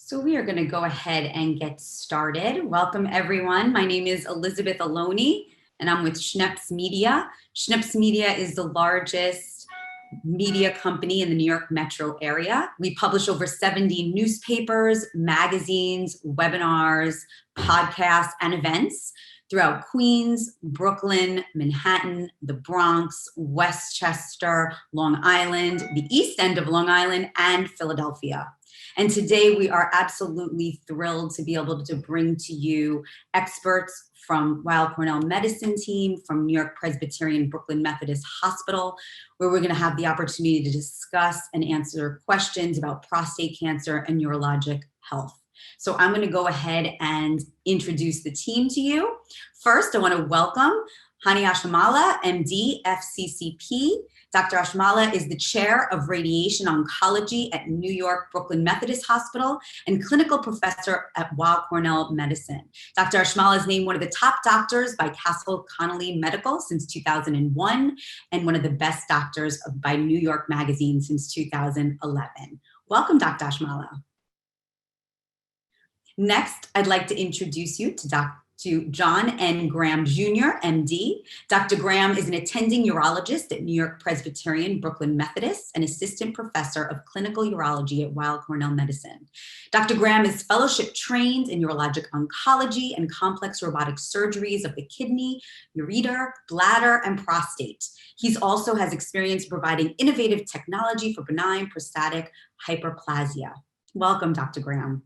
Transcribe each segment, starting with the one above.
So we are going to go ahead and get started. Welcome, everyone. My name is Elizabeth Aloni, and I'm with Schneps Media. Schneps Media is the largest media company in the New York metro area. We publish over 70 newspapers, magazines, webinars, podcasts, and events throughout Queens, Brooklyn, Manhattan, the Bronx, Westchester, Long Island, the East End of Long Island, and Philadelphia. And today we are absolutely thrilled to be able to bring to you experts from Weill Cornell Medicine team, from NewYork-Presbyterian Brooklyn Methodist Hospital, where we're going to have the opportunity to discuss and answer questions about prostate cancer and urologic health. So I'm going to go ahead and introduce the team to you. First, I want to welcome Hani Ashamalla, MD, FCCP. Dr. Ashamalla is the chair of radiation oncology at NewYork-Brooklyn Methodist Hospital and clinical professor at Weill Cornell Medicine. Dr. Ashamalla is named one of the top doctors by Castle Connolly Medical since 2001 and one of the best doctors by New York Magazine since 2011. Welcome, Dr. Ashamalla. Next, I'd like to introduce you to John N. Graham Jr., MD. Dr. Graham is an attending urologist at NewYork-Presbyterian Brooklyn Methodist and assistant professor of clinical urology at Weill Cornell Medicine. Dr. Graham is fellowship trained in urologic oncology and complex robotic surgeries of the kidney, ureter, bladder, and prostate. He also has experience providing innovative technology for benign prostatic hyperplasia. Welcome, Dr. Graham.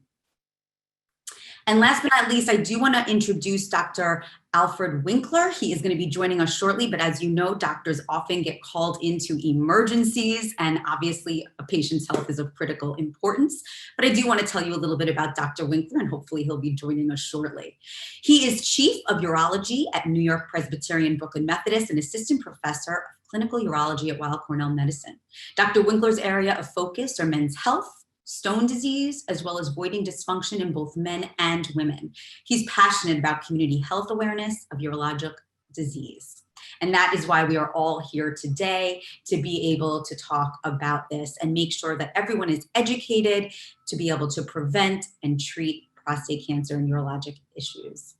And last but not least, I do want to introduce Dr. Alfred Winkler. He is going to be joining us shortly, but as you know, doctors often get called into emergencies, and obviously a patient's health is of critical importance. But I do want to tell you a little bit about Dr. Winkler, and hopefully he'll be joining us shortly. He is chief of urology at NewYork-Presbyterian Brooklyn Methodist and assistant professor of clinical urology at Weill Cornell Medicine. Dr. Winkler's area of focus are men's health, stone disease, as well as voiding dysfunction in both men and women. He's passionate about community health awareness of urologic disease. And that is why we are all here today, to be able to talk about this and make sure that everyone is educated to be able to prevent and treat prostate cancer and urologic issues.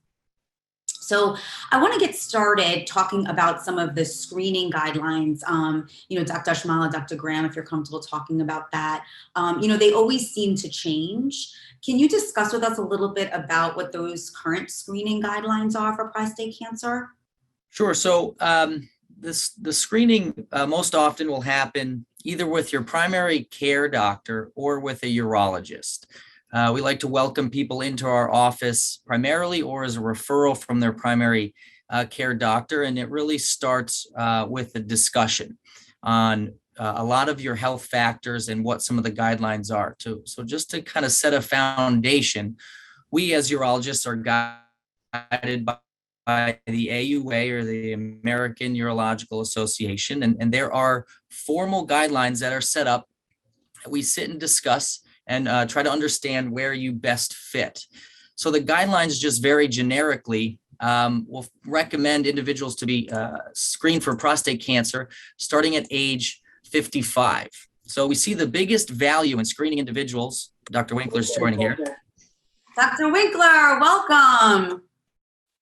So I want to get started talking about some of the screening guidelines. Dr. Ashamalla, Dr. Graham, if you're comfortable talking about that, they always seem to change. Can you discuss with us a little bit about what those current screening guidelines are for prostate cancer? Sure. So the screening most often will happen either with your primary care doctor or with a urologist. We like to welcome people into our office primarily or as a referral from their primary care doctor. And it really starts with a discussion on a lot of your health factors and what some of the guidelines are. So just to kind of set a foundation, we as urologists are guided by the AUA, or the American Urological Association. And there are formal guidelines that are set up that we sit and discuss and try to understand where you best fit. So the guidelines just very generically will recommend individuals to be screened for prostate cancer starting at age 55. So we see the biggest value in screening individuals. Dr. Winkler's joining here. Dr. Winkler, welcome.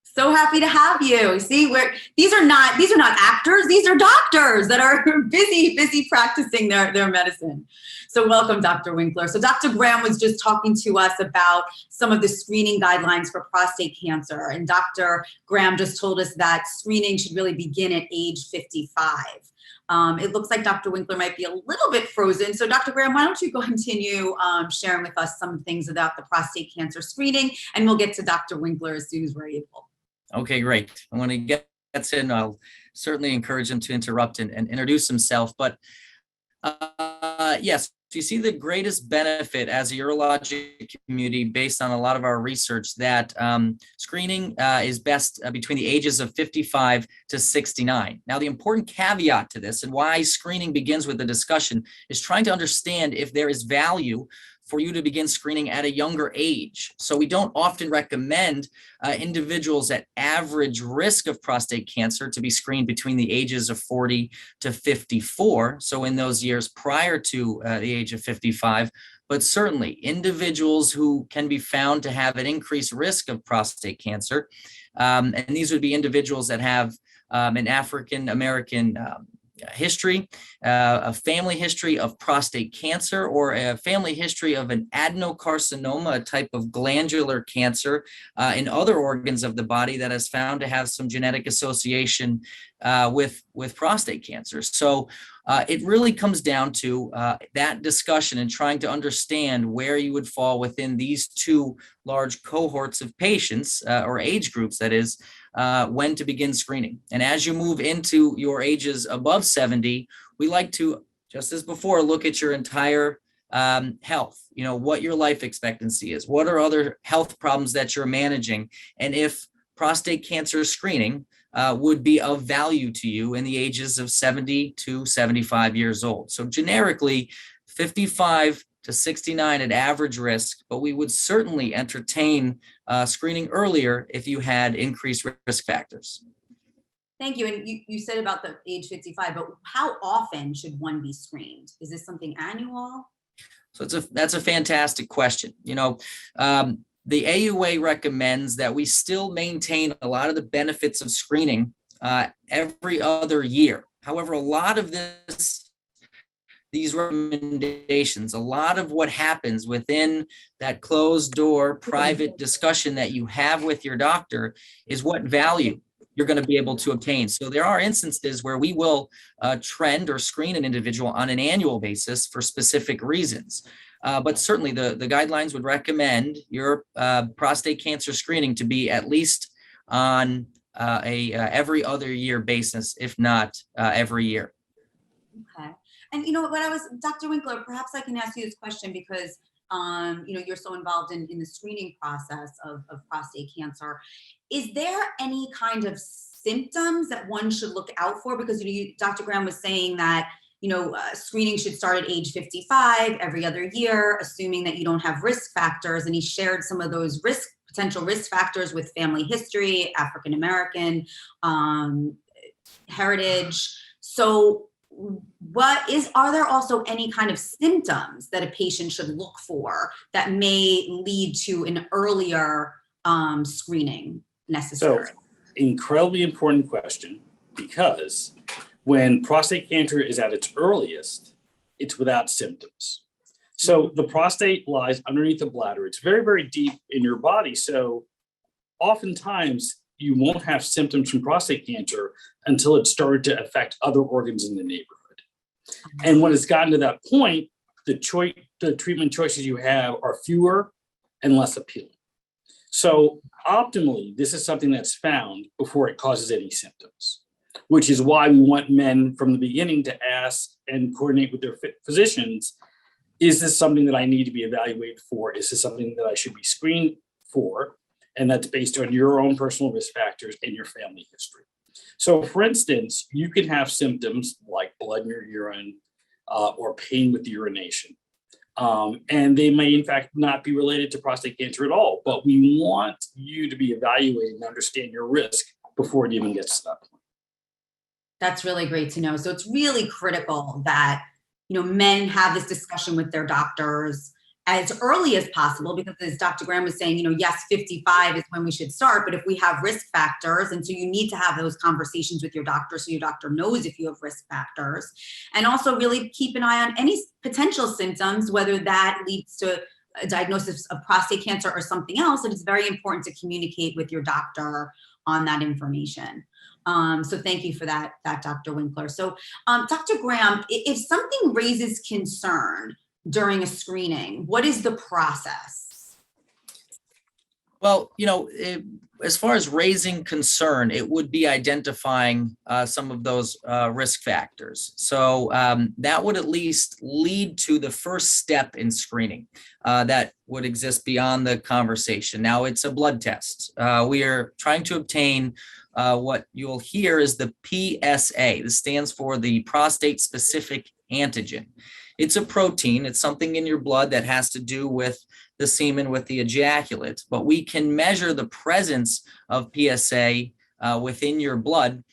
So happy to have you. See, these are not actors, these are doctors that are busy practicing their medicine. So welcome, Dr. Winkler. So Dr. Graham was just talking to us about some of the screening guidelines for prostate cancer. And Dr. Graham just told us that screening should really begin at age 55. It looks like Dr. Winkler might be a little bit frozen. So Dr. Graham, why don't you continue sharing with us some things about the prostate cancer screening, and we'll get to Dr. Winkler as soon as we're able. Okay, great. I want to get in. I'll certainly encourage him to interrupt and introduce himself. But yes, you see the greatest benefit as a urologic community based on a lot of our research that screening is best between the ages of 55 to 69. Now, the important caveat to this and why screening begins with the discussion is trying to understand if there is value for you to begin screening at a younger age. So we don't often recommend individuals at average risk of prostate cancer to be screened between the ages of 40 to 54. So in those years prior to the age of 55, but certainly individuals who can be found to have an increased risk of prostate cancer, and these would be individuals that have an African American history, a family history of prostate cancer, or a family history of an adenocarcinoma, a type of glandular cancer in other organs of the body that is found to have some genetic association with prostate cancer. So it really comes down to that discussion and trying to understand where you would fall within these two large cohorts of patients or age groups, that is, when to begin screening. And as you move into your ages above 70, we like to, just as before, look at your entire health, what your life expectancy is, what are other health problems that you're managing, and if prostate cancer screening would be of value to you in the ages of 70 to 75 years old. So generically, 55 to 69 at average risk, but we would certainly entertain screening earlier if you had increased risk factors. Thank you. And you said about the age 55, but how often should one be screened? Is this something annual? So that's a fantastic question. The AUA recommends that we still maintain a lot of the benefits of screening every other year. However, a lot of these recommendations, a lot of what happens within that closed door private discussion that you have with your doctor is what value you're going to be able to obtain. So there are instances where we will trend or screen an individual on an annual basis for specific reasons. But certainly the guidelines would recommend your prostate cancer screening to be at least on a every other year basis, if not every year. Okay. And Dr. Winkler, perhaps I can ask you this question because you're so involved in the screening process of prostate cancer. Is there any kind of symptoms that one should look out for? Because Dr. Graham was saying that screening should start at age 55 every other year, assuming that you don't have risk factors. And he shared some of those potential risk factors with family history, African American heritage. So are there also any kind of symptoms that a patient should look for that may lead to an earlier screening necessary? So, incredibly important question, because when prostate cancer is at its earliest, it's without symptoms. So the prostate lies underneath the bladder. It's very, very deep in your body. So oftentimes you won't have symptoms from prostate cancer until it started to affect other organs in the neighborhood. And when it's gotten to that point, the treatment choices you have are fewer and less appealing. So optimally, this is something that's found before it causes any symptoms, which is why we want men from the beginning to ask and coordinate with their physicians, is this something that I need to be evaluated for? Is this something that I should be screened for? And that's based on your own personal risk factors and your family history. So for instance, you can have symptoms like blood in your urine or pain with the urination. And they may in fact not be related to prostate cancer at all, but we want you to be evaluated and understand your risk before it even gets to that point. That's really great to know. So it's really critical that, men have this discussion with their doctors as early as possible, because as Dr. Graham was saying, yes, 55 is when we should start, but if we have risk factors, and so you need to have those conversations with your doctor so your doctor knows if you have risk factors, and also really keep an eye on any potential symptoms, whether that leads to a diagnosis of prostate cancer or something else. And it's very important to communicate with your doctor on that information. So thank you for that, Dr. Winkler. So Dr. Graham, if something raises concern during a screening, what is the process? Well, as far as raising concern, it would be identifying some of those risk factors. So that would at least lead to the first step in screening that would exist beyond the conversation. Now, it's a blood test. We are trying to obtain what you'll hear is the PSA. This stands for the prostate-specific antigen. It's a protein. It's something in your blood that has to do with the semen, with the ejaculate. But we can measure the presence of PSA within your blood,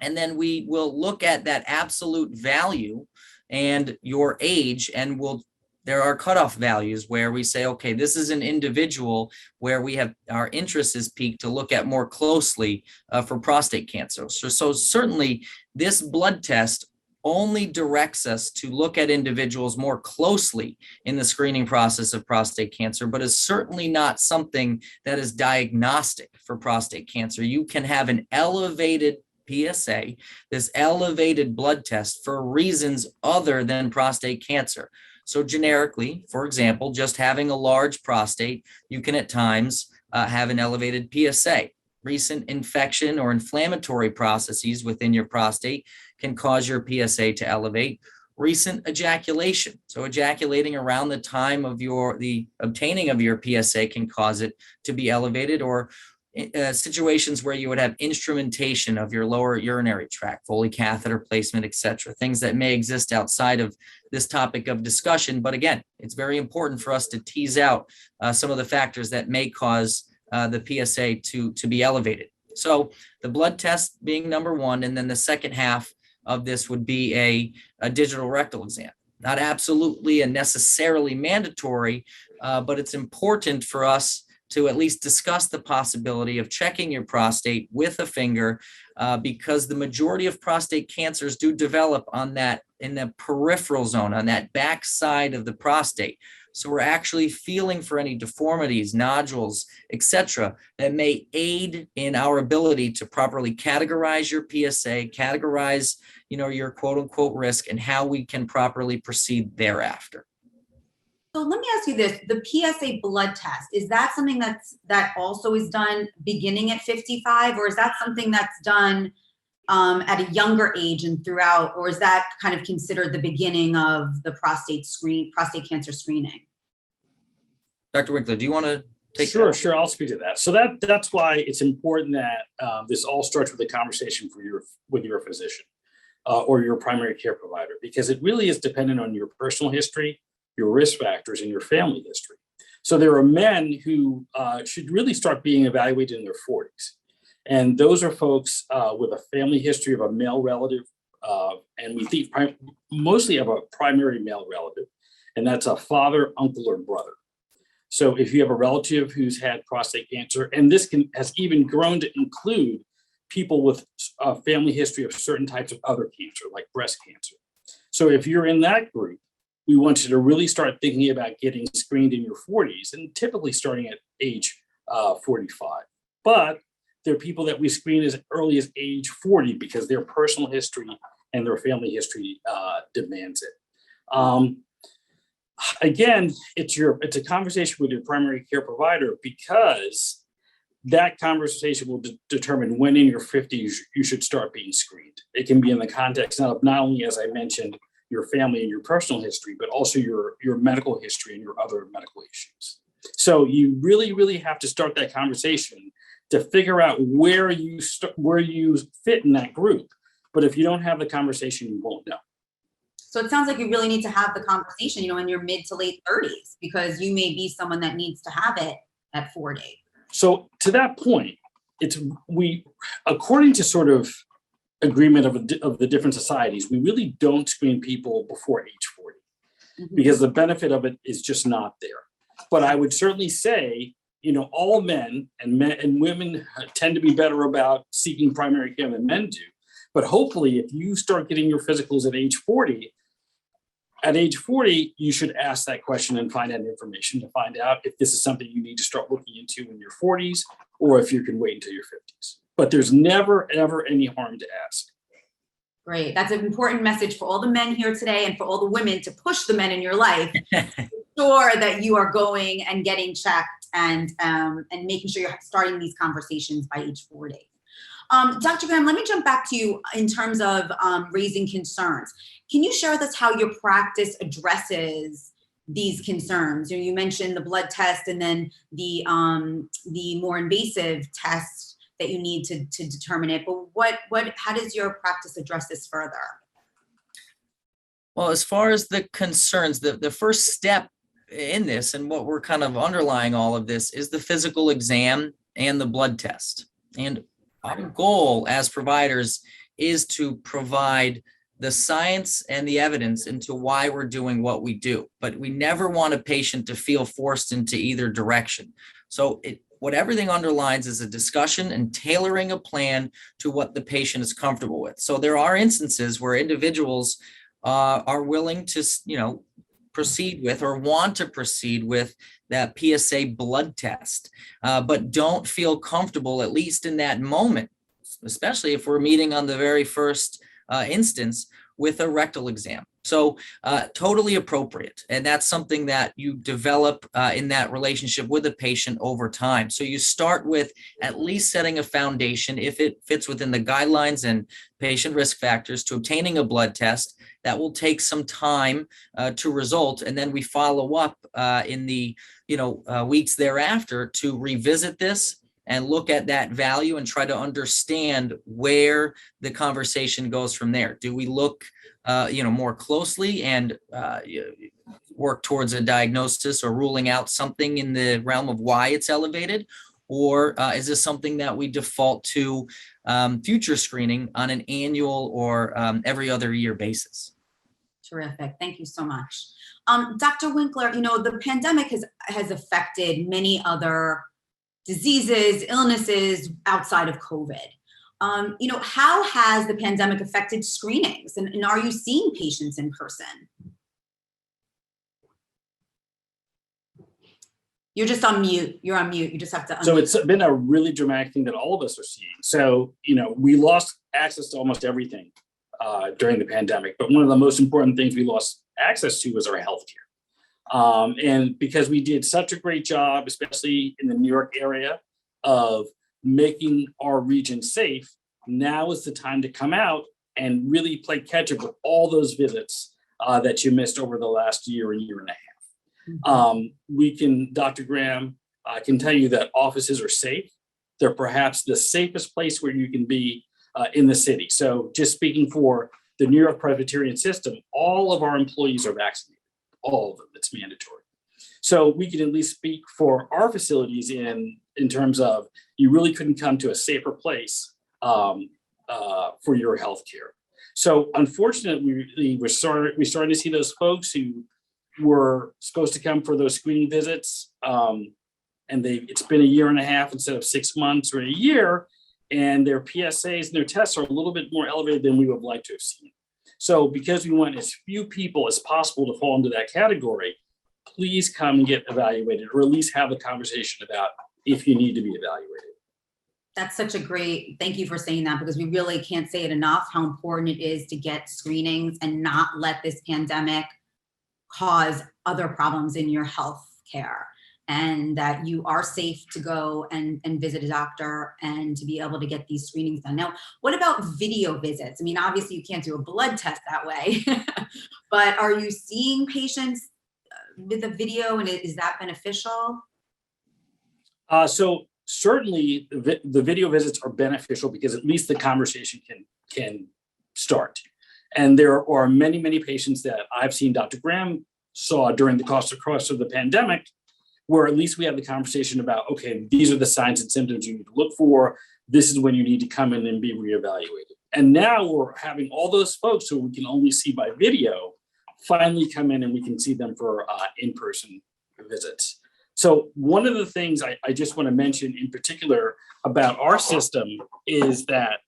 and then we will look at that absolute value and your age, and we'll there are cutoff values where we say, okay, this is an individual where we have our interest is peaked to look at more closely for prostate cancer. So certainly this blood test only directs us to look at individuals more closely in the screening process of prostate cancer, but is certainly not something that is diagnostic for prostate cancer. You can have an elevated PSA, this elevated blood test for reasons other than prostate cancer. So generically, for example, just having a large prostate, you can at times have an elevated PSA. Recent infection or inflammatory processes within your prostate can cause your PSA to elevate. Recent ejaculation, so ejaculating around the time of the obtaining of your PSA can cause it to be elevated, or situations where you would have instrumentation of your lower urinary tract, Foley catheter placement, etc., things that may exist outside of this topic of discussion. But again, it's very important for us to tease out some of the factors that may cause the PSA to be elevated. So the blood test being number one, and then the second half of this would be a digital rectal exam. Not absolutely and necessarily mandatory, but it's important for us to at least discuss the possibility of checking your prostate with a finger, because the majority of prostate cancers do develop on that in the peripheral zone, on that back side of the prostate. So we're actually feeling for any deformities, nodules, etc., that may aid in our ability to properly categorize your PSA, categorize, your quote unquote risk, and how we can properly proceed thereafter. So let me ask you this, the PSA blood test, is that something that also is done beginning at 55, or is that something that's done at a younger age and throughout, or is that kind of considered the beginning of the prostate cancer screening? Dr. Winkler, do you want to take that? Sure, I'll speak to that. So that's why it's important that this all starts with a conversation with your physician or your primary care provider, because it really is dependent on your personal history, your risk factors, and your family history. So there are men who should really start being evaluated in their 40s. And those are folks with a family history of a male relative, and we think mostly of a primary male relative, and that's a father, uncle, or brother. So if you have a relative who's had prostate cancer, and this has even grown to include people with a family history of certain types of other cancer, like breast cancer. So if you're in that group, we want you to really start thinking about getting screened in your 40s, and typically starting at age 45. But there are people that we screen as early as age 40 because their personal history and their family history demands it. Again, it's a conversation with your primary care provider, because that conversation will determine when in your 50s you should start being screened. It can be in the context of not only, as I mentioned, your family and your personal history, but also your medical history and your other medical issues. So you really, really have to start that conversation to figure out where you fit in that group. But if you don't have the conversation, you won't know. So it sounds like you really need to have the conversation, in your mid to late 30s, because you may be someone that needs to have it at 40. So to that point, according to sort of agreement of the different societies, we really don't screen people before age 40, because the benefit of it is just not there. But I would certainly say, all men and women tend to be better about seeking primary care than men do. But hopefully, if you start getting your physicals at age 40, you should ask that question and find out information to find out if this is something you need to start looking into in your 40s, or if you can wait until your 50s. But there's never, ever any harm to ask. Great. That's an important message for all the men here today, and for all the women to push the men in your life to ensure that you are going and getting checked and making sure you're starting these conversations by age 40. Dr. Graham, let me jump back to you in terms of raising concerns. Can you share with us how your practice addresses these concerns? You mentioned the blood test, and then the more invasive tests that you need to determine it. But how does your practice address this further? Well, as far as the concerns, the first step in this, and what we're kind of underlying all of this, is the physical exam and the blood test. And our goal as providers is to provide the science and the evidence into why we're doing what we do, but we never want a patient to feel forced into either direction. So what everything underlines is a discussion and tailoring a plan to what the patient is comfortable with. So there are instances where individuals are willing to, proceed with or want to proceed with that PSA blood test, but don't feel comfortable, at least in that moment, especially if we're meeting on the very first instance, with a rectal exam. So totally appropriate. And that's something that you develop in that relationship with the patient over time. So you start with at least setting a foundation, if it fits within the guidelines and patient risk factors, to obtaining a blood test. That will take some time to result. And then we follow up in the weeks thereafter to revisit this and look at that value and try to understand where the conversation goes from there. Do we look, more closely and work towards a diagnosis or ruling out something in the realm of why it's elevated? Or is this something that we default to future screening on an annual or every other year basis? Terrific. Thank you so much. Dr. Winkler, the pandemic has affected many other diseases, illnesses outside of COVID. How has the pandemic affected screenings, and are you seeing patients in person? You're just on mute. You're on mute. You just have to unmute. So it's been a really dramatic thing that all of us are seeing. So, we lost access to almost everything during the pandemic, but one of the most important things we lost access to was our healthcare. And because we did such a great job, especially in the New York area, of making our region safe, now is the time to come out and really play catch up with all those visits that you missed over the last year and a half. Dr. Graham, I can tell you that offices are safe. They're perhaps the safest place where you can be in the city. So just speaking for the New York-Presbyterian system, all of our employees are vaccinated, all of them. It's mandatory. So we can at least speak for our facilities in terms of you really couldn't come to a safer place for your healthcare. So unfortunately, we're starting to see those folks who were supposed to come for those screening visits, and it's been a year and a half instead of 6 months or a year, and their PSAs and their tests are a little bit more elevated than we would like to have seen. So because we want as few people as possible to fall into that category, please come and get evaluated, or at least have a conversation about if you need to be evaluated. That's such a great, thank you for saying that, because we really can't say it enough how important it is to get screenings and not let this pandemic cause other problems in your health care, and that you are safe to go and visit a doctor and to be able to get these screenings done. Now, what about video visits? I mean, obviously you can't do a blood test that way, but are you seeing patients with a video, and is that beneficial? So certainly the video visits are beneficial because at least the conversation can start. And there are many, many patients that I've seen Dr. Graham saw during the course of the pandemic, where at least we have the conversation about, okay, these are the signs and symptoms you need to look for. This is when you need to come in and be reevaluated. And now we're having all those folks who we can only see by video finally come in, and we can see them for in-person visits. So one of the things I just want to mention in particular about our system is that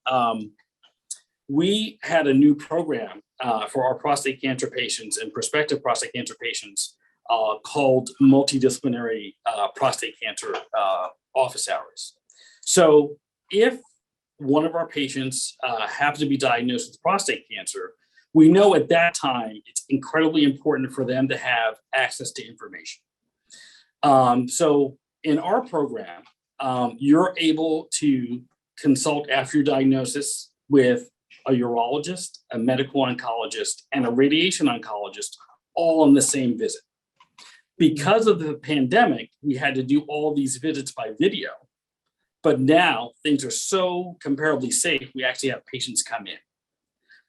we had a new program for our prostate cancer patients and prospective prostate cancer patients called multidisciplinary prostate cancer office hours. So if one of our patients happens to be diagnosed with prostate cancer, we know at that time it's incredibly important for them to have access to information. So in our program, you're able to consult after your diagnosis with a urologist, a medical oncologist, and a radiation oncologist, all on the same visit. Because of the pandemic, we had to do all these visits by video, but now things are so comparably safe, we actually have patients come in,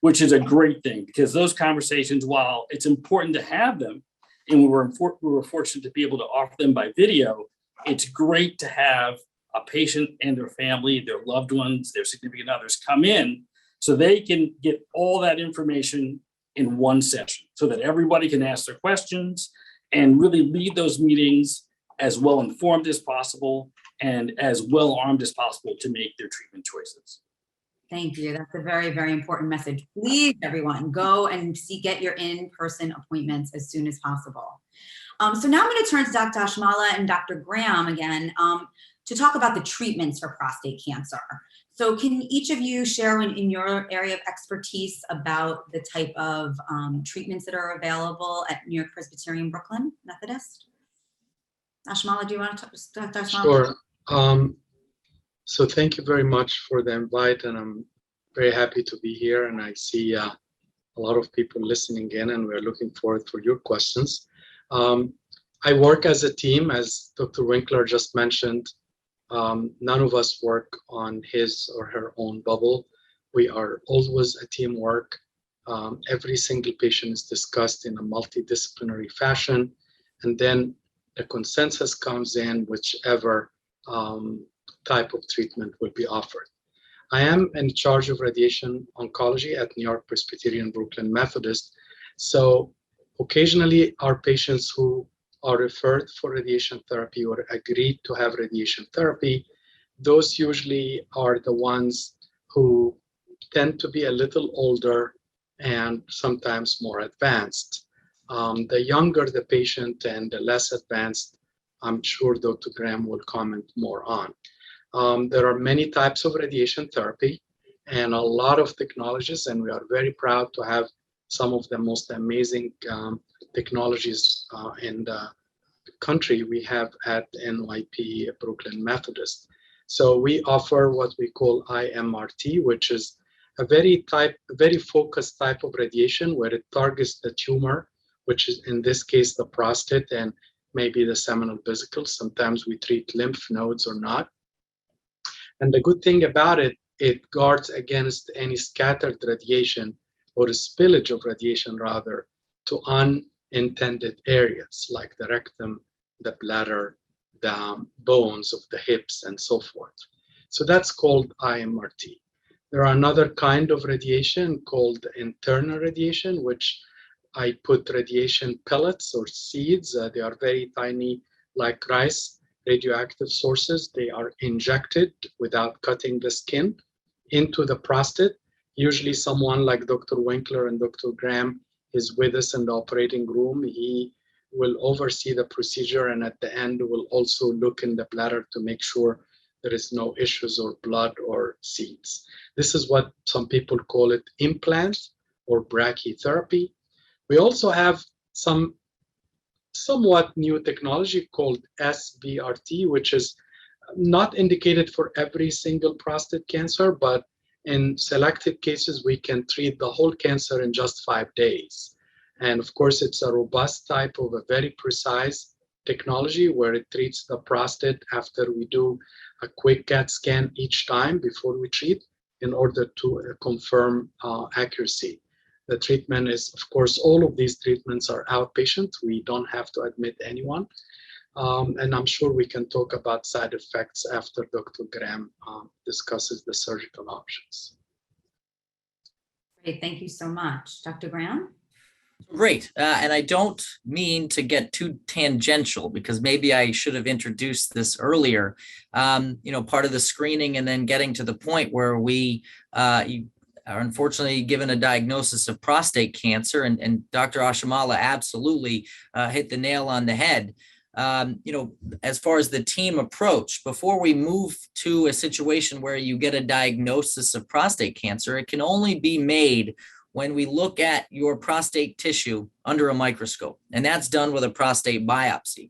which is a great thing, because those conversations, while it's important to have them, and we were fortunate to be able to offer them by video, it's great to have a patient and their family, their loved ones, their significant others come in So they can get all that information in one session so that everybody can ask their questions and really lead those meetings as well informed as possible and as well armed as possible to make their treatment choices. Thank you. That's a very, very important message. Please, everyone, go and get your in-person appointments as soon as possible. So now I'm going to turn to Dr. Ashamalla and Dr. Graham again to talk about the treatments for prostate cancer. So can each of you share in your area of expertise about the type of treatments that are available at NewYork-Presbyterian Brooklyn Methodist? Ashamalla, do you want to talk, Dr. Ashamalla? Sure. So thank you very much for the invite, and I'm very happy to be here. And I see a lot of people listening in, and we're looking forward for your questions. I work as a team, as Dr. Winkler just mentioned. None of us work on his or her own bubble. We are always a teamwork. Every single patient is discussed in a multidisciplinary fashion, and then the consensus comes in whichever type of treatment will be offered. I am in charge of radiation oncology at NewYork-Presbyterian Brooklyn Methodist. So occasionally our patients who are referred for radiation therapy or agreed to have radiation therapy, those usually are the ones who tend to be a little older and sometimes more advanced. The younger the patient and the less advanced, I'm sure Dr. Graham will comment more on. There are many types of radiation therapy and a lot of technologies, and we are very proud to have some of the most amazing technologies in the country we have at NYP Brooklyn Methodist. So we offer what we call IMRT, which is a very focused type of radiation where it targets the tumor, which is in this case the prostate and maybe the seminal vesicles. Sometimes we treat lymph nodes or not. And the good thing about it, it guards against any scattered radiation or spillage of radiation rather to unintended areas like the rectum, the bladder, the bones of the hips, and so forth. So that's called IMRT. There are another kind of radiation called internal radiation, which I put radiation pellets or seeds. They are very tiny, like rice, radioactive sources. They are injected without cutting the skin into the prostate. Usually someone like Dr. Winkler and Dr. Graham is with us in the operating room. He will oversee the procedure and at the end will also look in the bladder to make sure there is no issues or blood or seeds. This is what some people call it implants or brachytherapy. We also have some somewhat new technology called SBRT, which is not indicated for every single prostate cancer, but in selected cases, we can treat the whole cancer in just 5 days. And of course, it's a robust type of a very precise technology where it treats the prostate after we do a quick CAT scan each time before we treat in order to confirm accuracy. The treatment is, of course, all of these treatments are outpatient. We don't have to admit anyone. And I'm sure we can talk about side effects after Dr. Graham discusses the surgical options. Great, thank you so much. Dr. Graham? Great. And I don't mean to get too tangential because maybe I should have introduced this earlier. Part of the screening and then getting to the point where we are unfortunately given a diagnosis of prostate cancer, and Dr. Ashamalla absolutely hit the nail on the head. As far as the team approach, before we move to a situation where you get a diagnosis of prostate cancer, it can only be made when we look at your prostate tissue under a microscope, and that's done with a prostate biopsy.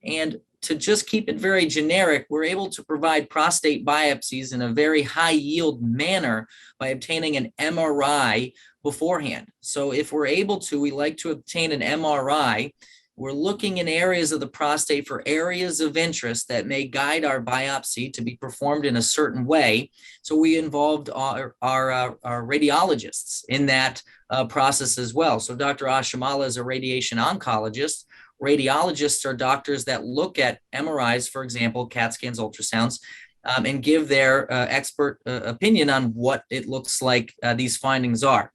And to just keep it very generic, we're able to provide prostate biopsies in a very high yield manner by obtaining an MRI beforehand. So if we're able to, we like to obtain an MRI. We're looking in areas of the prostate for areas of interest that may guide our biopsy to be performed in a certain way. So we involved our radiologists in that process as well. So Dr. Ashamalla is a radiation oncologist. Radiologists are doctors that look at MRIs, for example, CAT scans, ultrasounds, and give their expert opinion on what it looks like these findings are.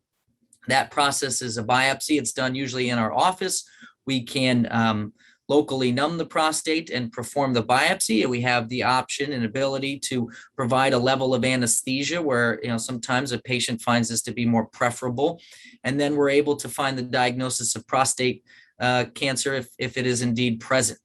That process is a biopsy. It's done usually in our office. We can locally numb the prostate and perform the biopsy. And we have the option and ability to provide a level of anesthesia where, sometimes a patient finds this to be more preferable. And then we're able to find the diagnosis of prostate cancer if it is indeed present.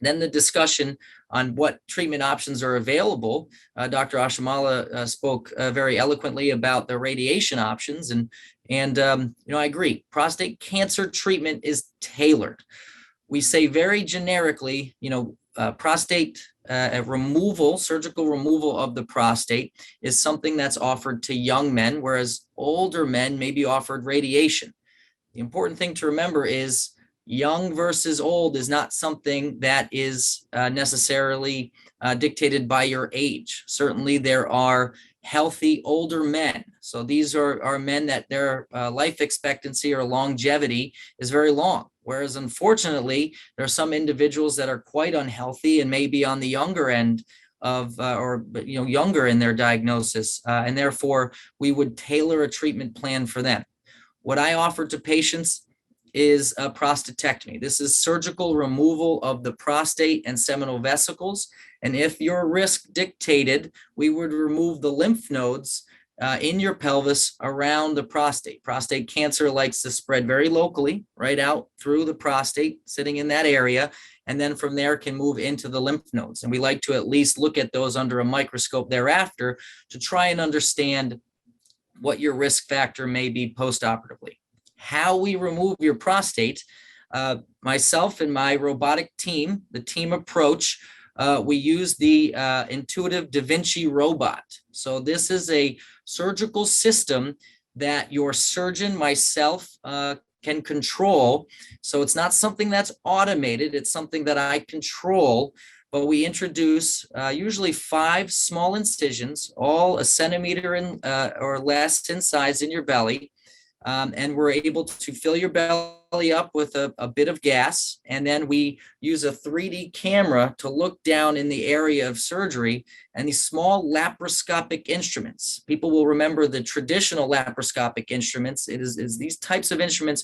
Then the discussion on what treatment options are available. Dr. Ashamalla spoke very eloquently about the radiation options, and I agree. Prostate cancer treatment is tailored. We say very generically, prostate removal, surgical removal of the prostate is something that's offered to young men, whereas older men may be offered radiation. The important thing to remember is young versus old is not something that is necessarily dictated by your age. Certainly there are healthy older men. So these are men that their life expectancy or longevity is very long. Whereas unfortunately, there are some individuals that are quite unhealthy and maybe on the younger end of, younger in their diagnosis. And therefore we would tailor a treatment plan for them. What I offer to patients is a prostatectomy. This is surgical removal of the prostate and seminal vesicles. And if your risk dictated, we would remove the lymph nodes in your pelvis around the prostate. Prostate cancer likes to spread very locally, right out through the prostate, sitting in that area, and then from there can move into the lymph nodes. And we like to at least look at those under a microscope thereafter to try and understand what your risk factor may be postoperatively. How we remove your prostate, myself and my robotic team, the team approach, we use the intuitive Da Vinci robot. So this is a surgical system that your surgeon, myself, can control. So it's not something that's automated. It's something that I control. But we introduce usually 5 small incisions, all 1 centimeter or less in size in your belly. And we're able to fill your belly up with a bit of gas. And then we use a 3D camera to look down in the area of surgery, and these small laparoscopic instruments. People will remember the traditional laparoscopic instruments. It is these types of instruments,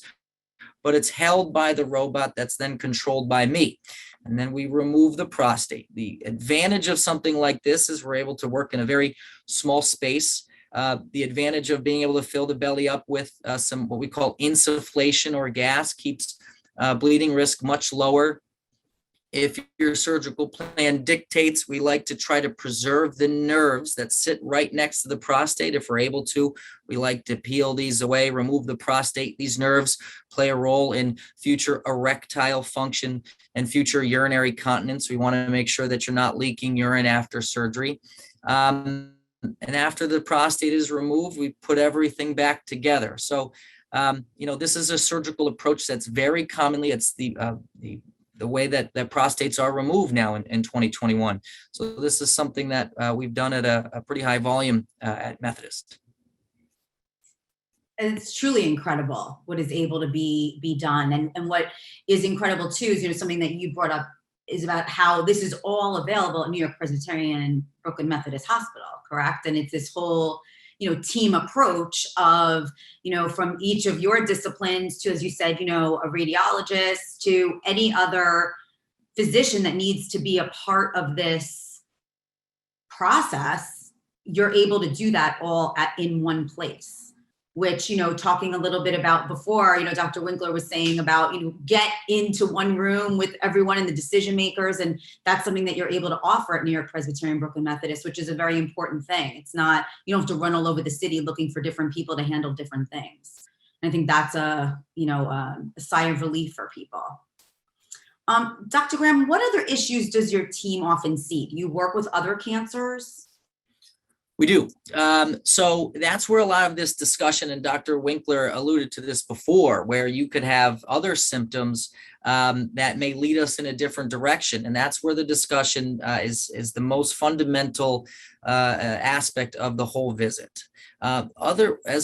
but it's held by the robot that's then controlled by me. And then we remove the prostate. The advantage of something like this is we're able to work in a very small space. The advantage of being able to fill the belly up with some what we call insufflation or gas keeps bleeding risk much lower. If your surgical plan dictates, we like to try to preserve the nerves that sit right next to the prostate. If we're able to, we like to peel these away, remove the prostate. These nerves play a role in future erectile function and future urinary continence. We want to make sure that you're not leaking urine after surgery. And after the prostate is removed, we put everything back together. So, this is a surgical approach that's very commonly, it's the way that prostates are removed now in 2021. So this is something that we've done at a pretty high volume at Methodist. And it's truly incredible what is able to be done. And what is incredible too is, something that you brought up is about how this is all available at New-York-Presbyterian and Brooklyn Methodist Hospital, correct? And it's this whole, team approach of, from each of your disciplines to, as you said, a radiologist to any other physician that needs to be a part of this process, you're able to do that all in one place. Which, talking a little bit about before, Dr. Winkler was saying about, get into one room with everyone and the decision makers. And that's something that you're able to offer at New-York-Presbyterian Brooklyn Methodist, which is a very important thing. It's not, you don't have to run all over the city looking for different people to handle different things. And I think that's a sigh of relief for people. Dr. Graham, what other issues does your team often see? Do you work with other cancers? We do. So that's where a lot of this discussion, and Dr. Winkler alluded to this before, where you could have other symptoms that may lead us in a different direction. And that's where the discussion is the most fundamental aspect of the whole visit. As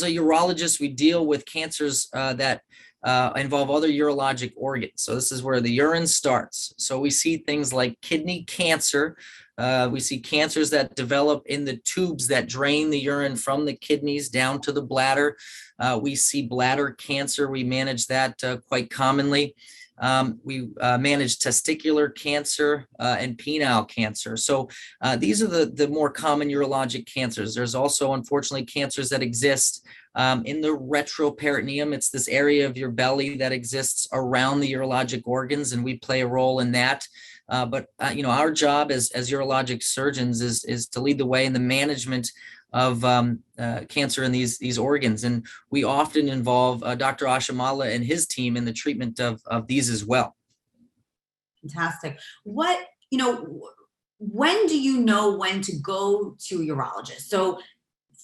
a urologist, we deal with cancers that involve other urologic organs. So this is where the urine starts. So we see things like kidney cancer. We see cancers that develop in the tubes that drain the urine from the kidneys down to the bladder. We see bladder cancer. We manage that quite commonly. We manage testicular cancer and penile cancer. So these are the more common urologic cancers. There's also, unfortunately, cancers that exist in the retroperitoneum. It's this area of your belly that exists around the urologic organs, and we play a role in that. But our job as urologic surgeons is to lead the way in the management of cancer in these organs. And we often involve Dr. Ashamalla and his team in the treatment of these as well. Fantastic. When do you know when to go to a urologist? So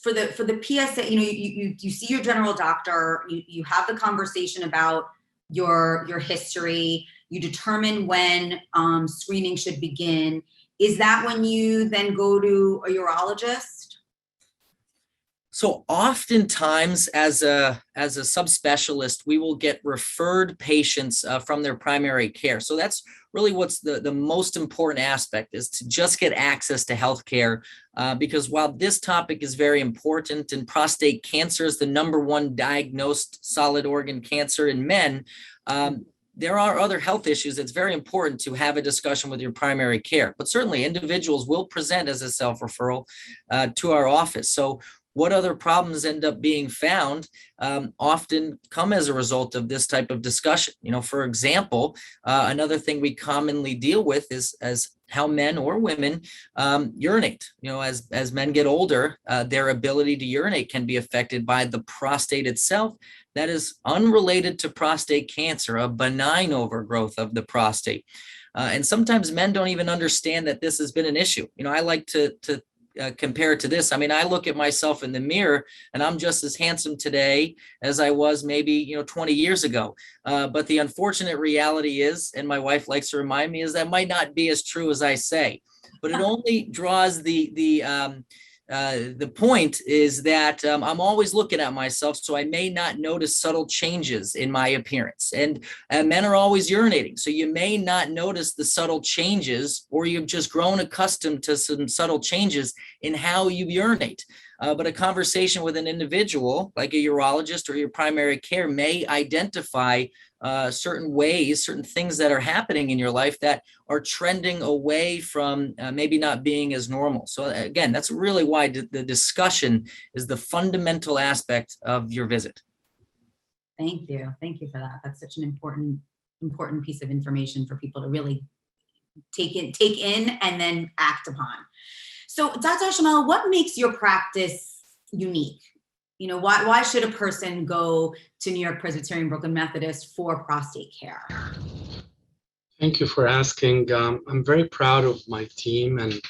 for the PSA, you see your general doctor, you have the conversation about your history, you determine when screening should begin. Is that when you then go to a urologist? So oftentimes as a subspecialist, we will get referred patients from their primary care. So that's really what's the most important aspect, is to just get access to healthcare. Because while this topic is very important, and prostate cancer is the #1 diagnosed solid organ cancer in men, there are other health issues. It's very important to have a discussion with your primary care. But certainly individuals will present as a self-referral to our office. So what other problems end up being found often come as a result of this type of discussion. For example, another thing we commonly deal with is as how men or women urinate. As men get older, their ability to urinate can be affected by the prostate itself. That is unrelated to prostate cancer, a benign overgrowth of the prostate. And sometimes men don't even understand that this has been an issue. I like to compare it to this. I look at myself in the mirror and I'm just as handsome today as I was maybe 20 years ago. But the unfortunate reality is, and my wife likes to remind me, is that might not be as true as I say. But it only draws the point is that I'm always looking at myself, so I may not notice subtle changes in my appearance. And men are always urinating, so you may not notice the subtle changes, or you've just grown accustomed to some subtle changes in how you urinate. But a conversation with an individual, like a urologist or your primary care, may identify certain ways, certain things that are happening in your life that are trending away from maybe not being as normal. So again, that's really why the discussion is the fundamental aspect of your visit. Thank you. Thank you for that. That's such an important piece of information for people to really take in and then act upon. So Dr. Ashamalla, what makes your practice unique? Why should a person go to New York-Presbyterian Brooklyn Methodist for prostate care? Thank you for asking. I'm very proud of my team and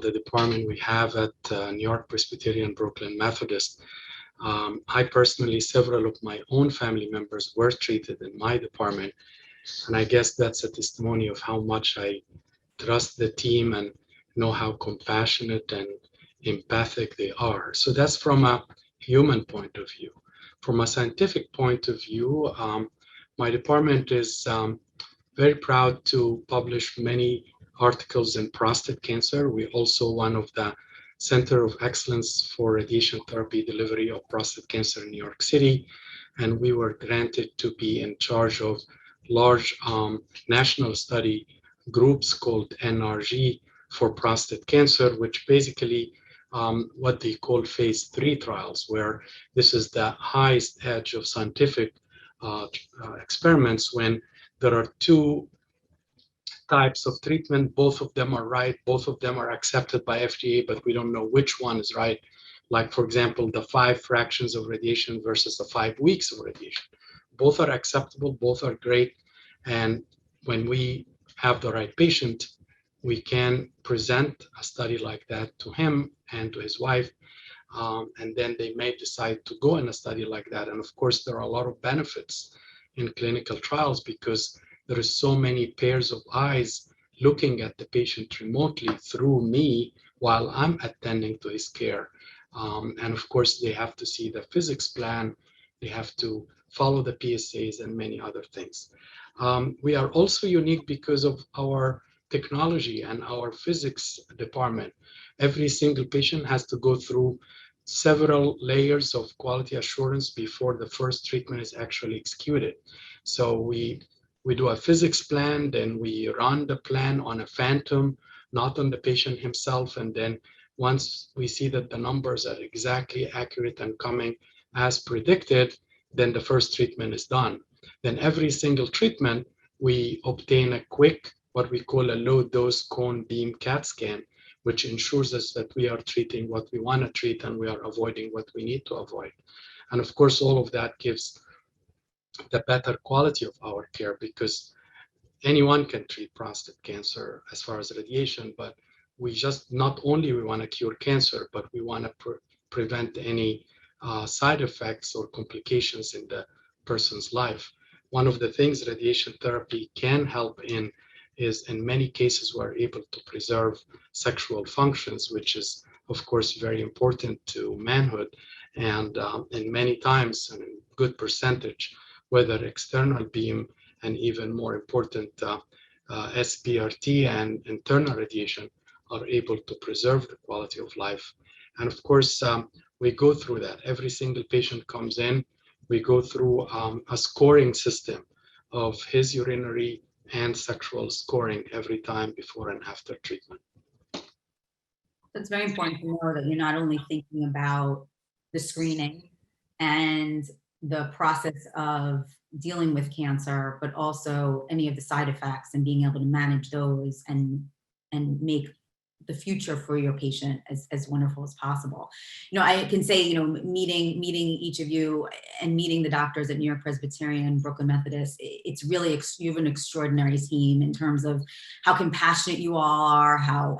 the department we have at New-York-Presbyterian Brooklyn Methodist. I personally, several of my own family members were treated in my department, and I guess that's a testimony of how much I trust the team and know how compassionate and empathic they are. So that's from a human point of view. From a scientific point of view, my department is very proud to publish many articles in prostate cancer. We're also one of the Center of Excellence for Radiation Therapy Delivery of Prostate Cancer in New York City, and we were granted to be in charge of large national study groups called NRG for prostate cancer, which basically what they call phase 3 trials, where this is the highest edge of scientific experiments when there are two types of treatment. Both of them are right, both of them are accepted by FDA, but we don't know which one is right. Like, for example, the 5 fractions of radiation versus the 5 weeks of radiation. Both are acceptable, both are great. And when we have the right patient, we can present a study like that to him and to his wife, and then they may decide to go in a study like that. And of course, there are a lot of benefits in clinical trials because there is so many pairs of eyes looking at the patient remotely through me while I'm attending to his care. And of course, they have to see the physics plan They have to follow the PSAs and many other things. We are also unique because of our technology and our physics department. Every single patient has to go through several layers of quality assurance before the first treatment is actually executed. So we do a physics plan, then we run the plan on a phantom, not on the patient himself. And then once we see that the numbers are exactly accurate and coming as predicted, then the first treatment is done. Then every single treatment, we obtain a quick, what we call a low dose cone beam CAT scan, which ensures us that we are treating what we want to treat and we are avoiding what we need to avoid. And of course, all of that gives the better quality of our care, because anyone can treat prostate cancer as far as radiation, but we just not only we want to cure cancer, but we want to prevent any side effects or complications in the person's life. One of the things radiation therapy can help in is, in many cases, we're able to preserve sexual functions, which is, of course, very important to manhood. And many times, and in good percentage, whether external beam and even more important, SBRT and internal radiation are able to preserve the quality of life. And of course, we go through that. Every single patient comes in, we go through a scoring system of his urinary and sexual scoring every time before and after treatment. It's very important to know that you're not only thinking about the screening and the process of dealing with cancer, but also any of the side effects and being able to manage those and make the future for your patient as wonderful as possible. You know, I can say, you know, meeting each of you and meeting the doctors at New York Presbyterian Brooklyn Methodist, it's really, you have an extraordinary team in terms of how compassionate you all are, how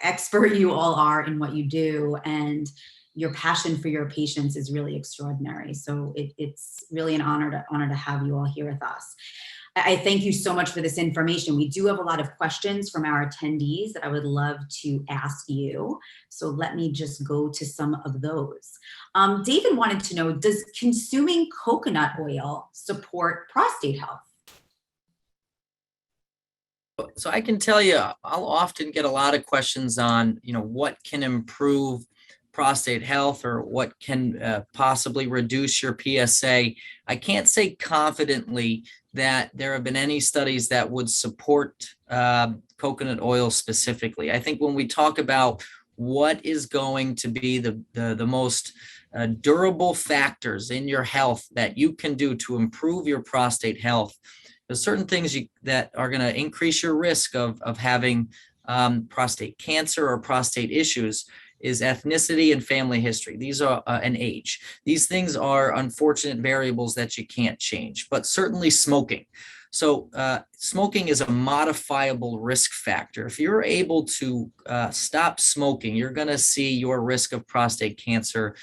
expert you all are in what you do, and your passion for your patients is really extraordinary. So it's really an honor to have you all here with us. I thank you so much for this information. We do have a lot of questions from our attendees that I would love to ask you. So let me just go to some of those. David wanted to know, does consuming coconut oil support prostate health? So I can tell you, I'll often get a lot of questions on, you know, what can improve prostate health or what can possibly reduce your PSA. I can't say confidently that there have been any studies that would support coconut oil specifically. I think when we talk about what is going to be the most durable factors in your health that you can do to improve your prostate health, there's certain things that are going to increase your risk of having prostate cancer or prostate issues is ethnicity and family history. These are an age. These things are unfortunate variables that you can't change, but certainly smoking. So smoking is a modifiable risk factor. If you're able to stop smoking, you're going to see your risk of prostate cancer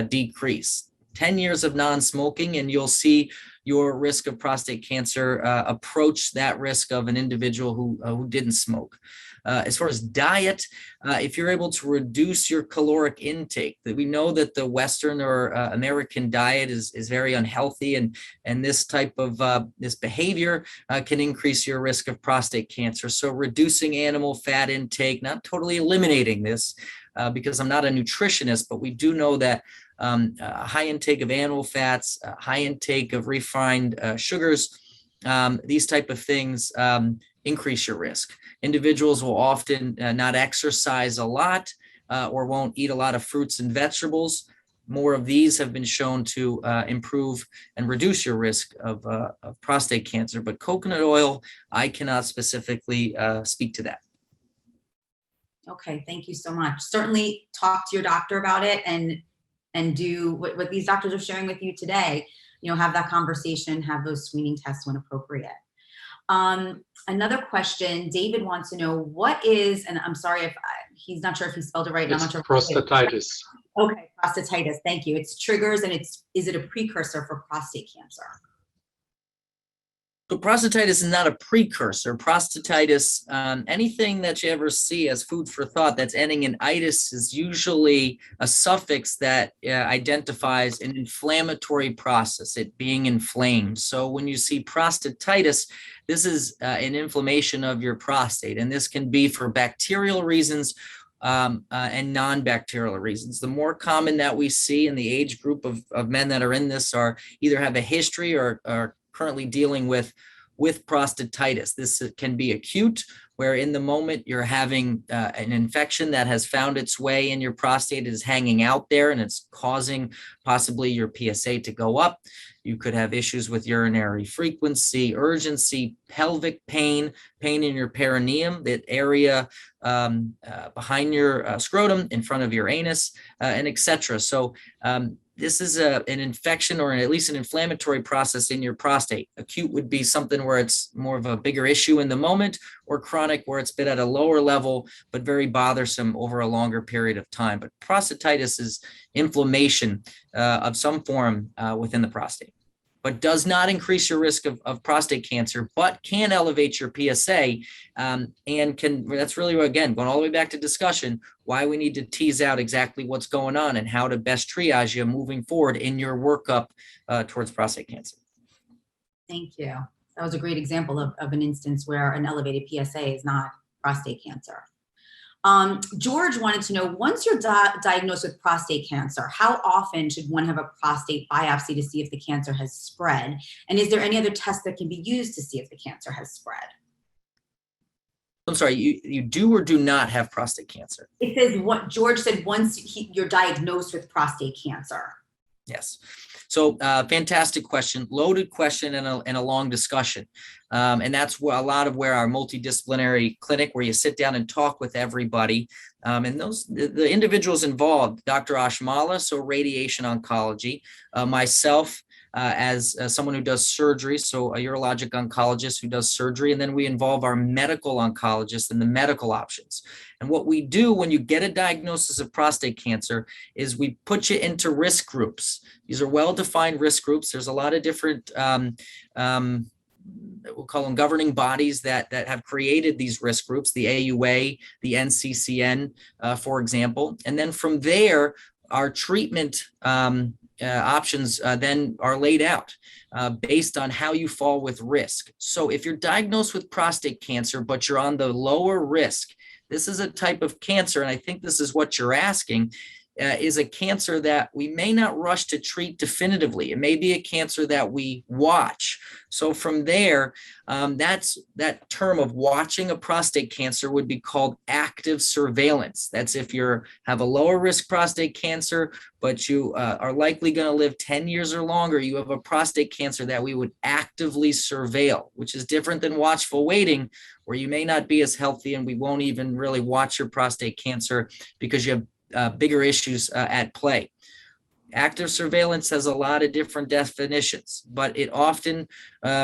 decrease. 10 years of non-smoking and you'll see your risk of prostate cancer approach that risk of an individual who didn't smoke. As far as diet, if you're able to reduce your caloric intake, that we know that the Western or American diet is very unhealthy, and this type of this behavior can increase your risk of prostate cancer. So reducing animal fat intake, not totally eliminating this, because I'm not a nutritionist, but we do know that high intake of animal fats, high intake of refined sugars, these type of things increase your risk. Individuals will often not exercise a lot or won't eat a lot of fruits and vegetables. More of these have been shown to improve and reduce your risk of prostate cancer. But coconut oil, I cannot specifically speak to that. Okay, thank you so much. Certainly talk to your doctor about it and do what these doctors are sharing with you today. You know, have that conversation, have those screening tests when appropriate. Another question, David wants to know what is, and I'm sorry if he's not sure if he spelled it right. It's I'm not sure. prostatitis. Okay, prostatitis, thank you. It's triggers and is it a precursor for prostate cancer? So prostatitis is not a precursor. Prostatitis, anything that you ever see as food for thought that's ending in itis is usually a suffix that identifies an inflammatory process, it being inflamed. So when you see prostatitis, this is an inflammation of your prostate, and this can be for bacterial reasons and non-bacterial reasons. The more common that we see in the age group of men that are in this are either have a history or are currently dealing with prostatitis. This can be acute, where in the moment you're having an infection that has found its way in your prostate, is hanging out there, and it's causing possibly your PSA to go up. You could have issues with urinary frequency, urgency, pelvic pain, pain in your perineum, that area behind your scrotum, in front of your anus, and etc. So this is an infection, or at least an inflammatory process in your prostate. Acute would be something where it's more of a bigger issue in the moment, or chronic where it's been at a lower level, but very bothersome over a longer period of time. But prostatitis is inflammation of some form within the prostate, but does not increase your risk of prostate cancer, but can elevate your PSA, and that's really, again, going all the way back to discussion, why we need to tease out exactly what's going on and how to best triage you moving forward in your workup towards prostate cancer. Thank you. That was a great example of an instance where an elevated PSA is not prostate cancer. George wanted to know, once you're diagnosed with prostate cancer, how often should one have a prostate biopsy to see if the cancer has spread? And is there any other test that can be used to see if the cancer has spread? I'm sorry, you do or do not have prostate cancer? It says, what George said, once you're diagnosed with prostate cancer. Yes. So fantastic question, loaded question, and a long discussion. And that's a lot of where our multidisciplinary clinic, where you sit down and talk with everybody. And the individuals involved, Dr. Ashamalla, so radiation oncology, myself, as someone who does surgery, so a urologic oncologist who does surgery, and then we involve our medical oncologist and the medical options. And what we do when you get a diagnosis of prostate cancer is we put you into risk groups. These are well-defined risk groups. There's a lot of different we'll call them governing bodies that have created these risk groups, the AUA, the NCCN, for example. And then from there, our treatment options then are laid out based on how you fall with risk. So if you're diagnosed with prostate cancer, but you're on the lower risk, this is a type of cancer, and I think this is what you're asking, is a cancer that we may not rush to treat definitively. It may be a cancer that we watch. So from there, that term of watching a prostate cancer would be called active surveillance. That's if you have a lower risk prostate cancer, but you are likely going to live 10 years or longer. You have a prostate cancer that we would actively surveil, which is different than watchful waiting, where you may not be as healthy and we won't even really watch your prostate cancer because you have bigger issues at play. Active surveillance has a lot of different definitions, but it often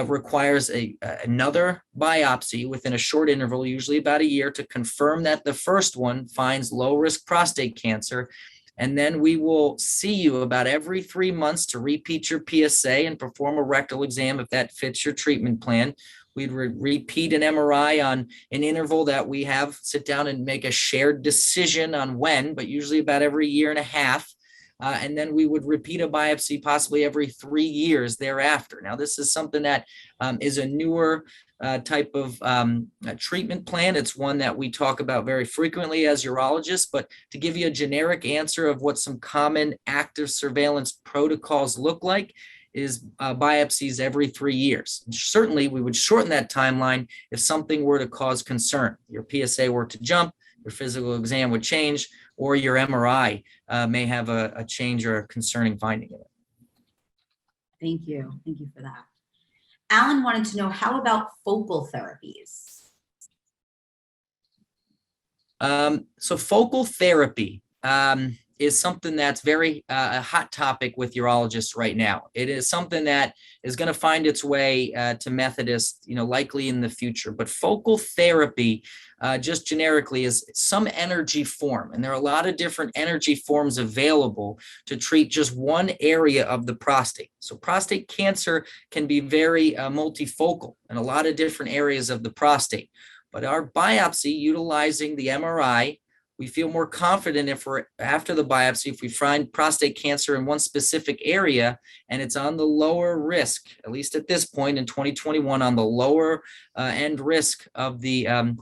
requires another biopsy within a short interval, usually about a year, to confirm that the first one finds low-risk prostate cancer. And then we will see you about every 3 months to repeat your PSA and perform a rectal exam if that fits your treatment plan. We'd repeat an MRI on an interval that we have, sit down and make a shared decision on when, but usually about every year and a half. And then we would repeat a biopsy possibly every 3 years thereafter. Now, this is something that is a newer type of treatment plan. It's one that we talk about very frequently as urologists, but to give you a generic answer of what some common active surveillance protocols look like is biopsies every 3 years. And certainly, we would shorten that timeline if something were to cause concern. Your PSA were to jump, your physical exam would change, or your MRI may have a change or a concerning finding in it. Thank you. Thank you for that. Alan wanted to know, how about focal therapies? So focal therapy, is something that's very a hot topic with urologists right now. It is something that is going to find its way to Methodists, likely in the future. But focal therapy, just generically, is some energy form. And there are a lot of different energy forms available to treat just one area of the prostate. So prostate cancer can be very multifocal in a lot of different areas of the prostate. But our biopsy, utilizing the MRI, we feel more confident if we're after the biopsy, if we find prostate cancer in one specific area and it's on the lower risk, at least at this point in 2021, on the lower end risk of the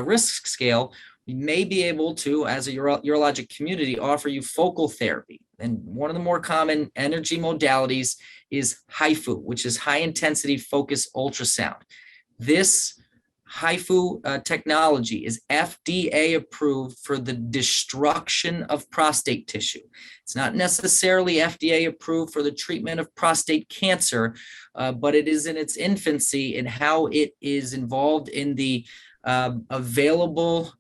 risk scale, we may be able to, as a urologic community, offer you focal therapy. And one of the more common energy modalities is Haifu, which is high intensity focused ultrasound. This Haifu technology is FDA approved for the destruction of prostate tissue. It's not necessarily FDA approved for the treatment of prostate cancer, but it is in its infancy in how it is involved in the available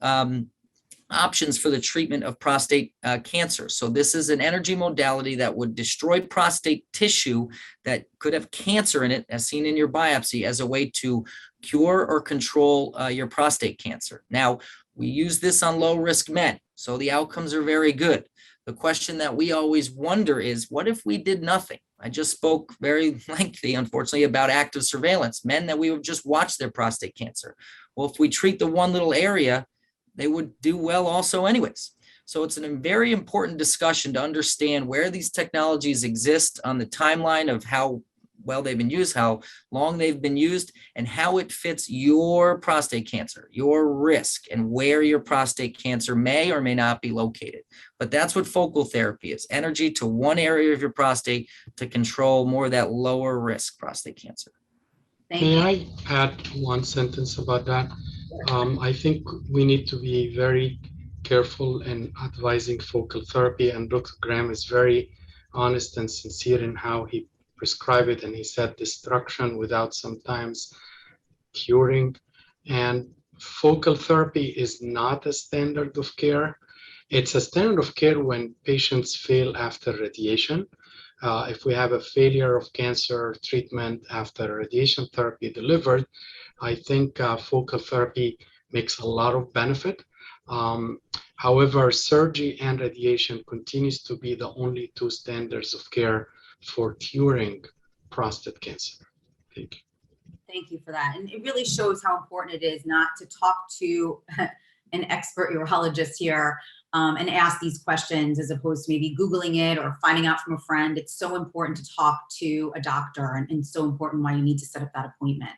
options for the treatment of prostate cancer. So this is an energy modality that would destroy prostate tissue that could have cancer in it, as seen in your biopsy, as a way to cure or control your prostate cancer. Now, we use this on low-risk men, so the outcomes are very good. The question that we always wonder is, what if we did nothing? I just spoke very lengthy, unfortunately, about active surveillance, men that we would just watch their prostate cancer. Well, if we treat the one little area, they would do well also anyways. So it's a very important discussion to understand where these technologies exist on the timeline of how well they've been used, how long they've been used, and how it fits your prostate cancer, your risk, and where your prostate cancer may or may not be located. But that's what focal therapy is, energy to one area of your prostate to control more of that lower risk prostate cancer. May I add one sentence about that? I think we need to be very careful in advising focal therapy, and Dr. Graham is very honest and sincere in how he prescribed it, and he said destruction without sometimes curing. And focal therapy is not a standard of care. It's a standard of care when patients fail after radiation. If we have a failure of cancer treatment after radiation therapy delivered, I think focal therapy makes a lot of benefit. However, surgery and radiation continues to be the only two standards of care for curing prostate cancer. Thank you. Thank you for that. And it really shows how important it is not to talk to an expert urologist here and ask these questions as opposed to maybe Googling it or finding out from a friend. It's so important to talk to a doctor, and so important why you need to set up that appointment.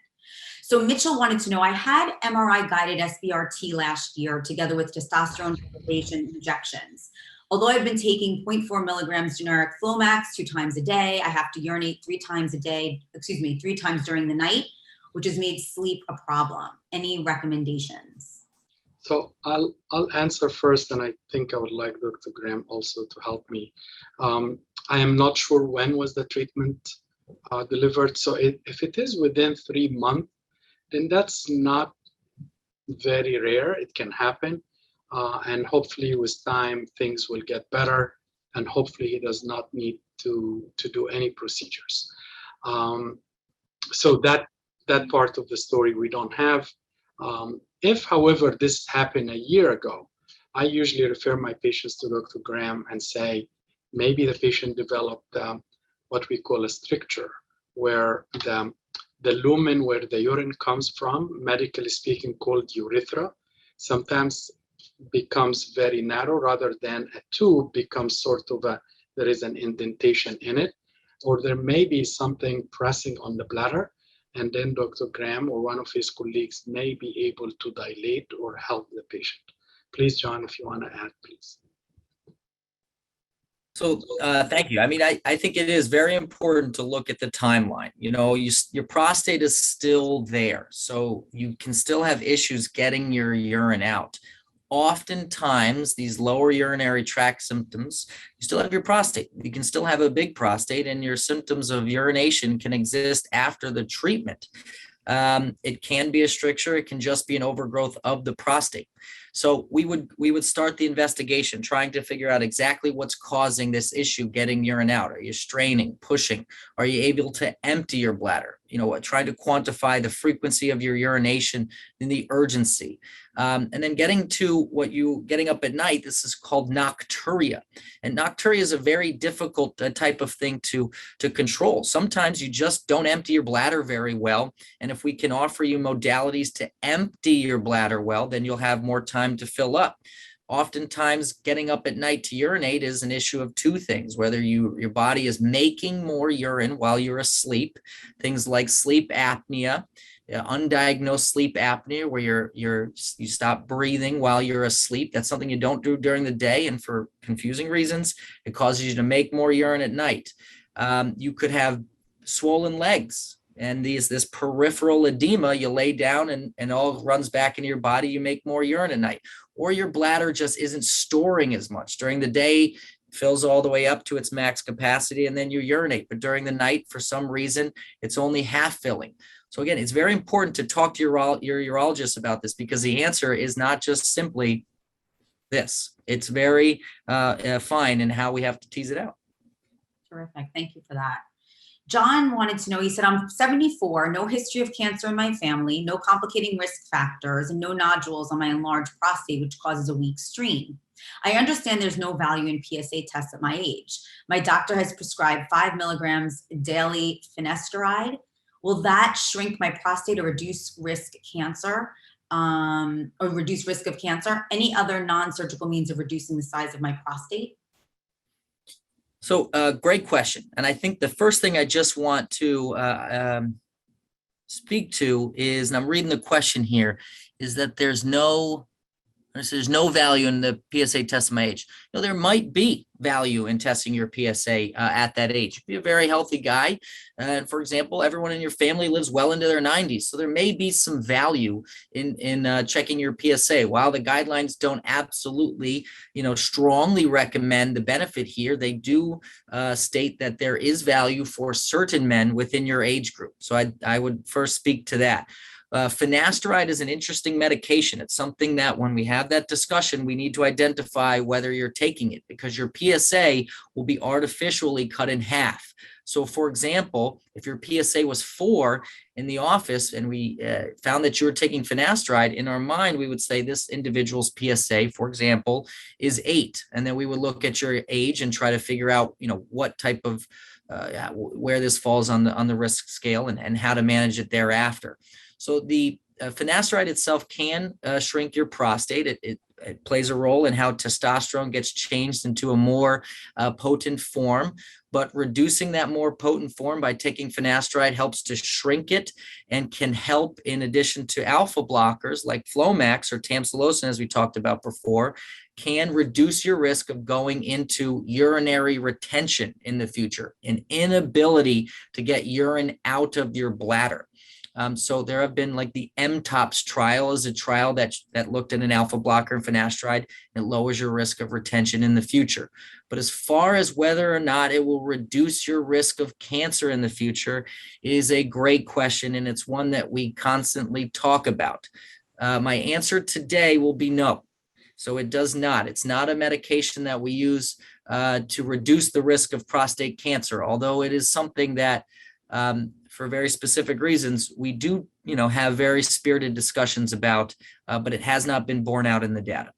So Mitchell wanted to know, I had MRI guided SBRT last year together with testosterone deprivation injections. Although I've been taking 0.4 milligrams generic Flomax 2 times a day, I have to urinate 3 times during the night, which has made sleep a problem. Any recommendations? So I'll answer first, and I think I would like Dr. Graham also to help me. I am not sure when was the treatment delivered. So if it is within 3 months, then that's not very rare. It can happen. And hopefully with time, things will get better. And hopefully he does not need to do any procedures. So that part of the story we don't have. If, however, this happened a year ago, I usually refer my patients to Dr. Graham and say, maybe the patient developed what we call a stricture, where the lumen where the urine comes from, medically speaking, called urethra, sometimes becomes very narrow rather than a tube becomes sort of there is an indentation in it, or there may be something pressing on the bladder, and then Dr. Graham or one of his colleagues may be able to dilate or help the patient. Please, John, if you want to add, please. So thank you. I mean, I think it is very important to look at the timeline. Your prostate is still there, so you can still have issues getting your urine out. Oftentimes, these lower urinary tract symptoms, you still have your prostate. You can still have a big prostate, and your symptoms of urination can exist after the treatment. It can be a stricture. It can just be an overgrowth of the prostate. So we would start the investigation, trying to figure out exactly what's causing this issue, getting urine out. Are you straining, pushing? Are you able to empty your bladder? Trying to quantify the frequency of your urination and the urgency. And then getting up at night, this is called nocturia. And nocturia is a very difficult type of thing to control. Sometimes you just don't empty your bladder very well. And if we can offer you modalities to empty your bladder well, then you'll have more time to fill up. Oftentimes, getting up at night to urinate is an issue of two things: whether your body is making more urine while you're asleep, things like sleep apnea, undiagnosed sleep apnea, where you stop breathing while you're asleep. That's something you don't do during the day, and for confusing reasons, it causes you to make more urine at night. You could have swollen legs. And this peripheral edema, you lay down and all runs back into your body, you make more urine at night. Or your bladder just isn't storing as much. During the day, it fills all the way up to its max capacity, and then you urinate. But during the night, for some reason, it's only half filling. So again, it's very important to talk to your urologist about this, because the answer is not just simply this. It's very fine in how we have to tease it out. Terrific. Thank you for that. John wanted to know, he said, I'm 74, no history of cancer in my family, no complicating risk factors, and no nodules on my enlarged prostate, which causes a weak stream. I understand there's no value in PSA tests at my age. My doctor has prescribed 5 milligrams daily finasteride. Will that shrink my prostate or reduce risk cancer? Or reduce risk of cancer? Any other non-surgical means of reducing the size of my prostate? So great question. And I think the first thing I just want to speak to is, and I'm reading the question here, is that there's no value in the PSA test at my age. There might be value in testing your PSA at that age. You could be a very healthy guy. And for example, everyone in your family lives well into their 90s. So there may be some value in checking your PSA. While the guidelines don't absolutely, strongly recommend the benefit here, they do state that there is value for certain men within your age group. So I would first speak to that. Finasteride is an interesting medication. It's something that when we have that discussion, we need to identify whether you're taking it, because your PSA will be artificially cut in half. So for example, if your PSA was 4 in the office and we found that you were taking finasteride, in our mind, we would say this individual's PSA, for example, is 8. And then we would look at your age and try to figure out, what type of, where this falls on the risk scale and how to manage it thereafter. So the finasteride itself can shrink your prostate. It plays a role in how testosterone gets changed into a more potent form, but reducing that more potent form by taking finasteride helps to shrink it and can help, in addition to alpha blockers like Flomax or tamsulosin, as we talked about before, can reduce your risk of going into urinary retention in the future, an inability to get urine out of your bladder. So there have been, like, the MTOPS trial is a trial that looked at an alpha blocker and finasteride. It lowers your risk of retention in the future. But as far as whether or not it will reduce your risk of cancer in the future is a great question, and it's one that we constantly talk about. My answer today will be no. So it does not. It's not a medication that we use to reduce the risk of prostate cancer, although it is something that for very specific reasons, we do, have very spirited discussions about, but it has not been borne out in the data.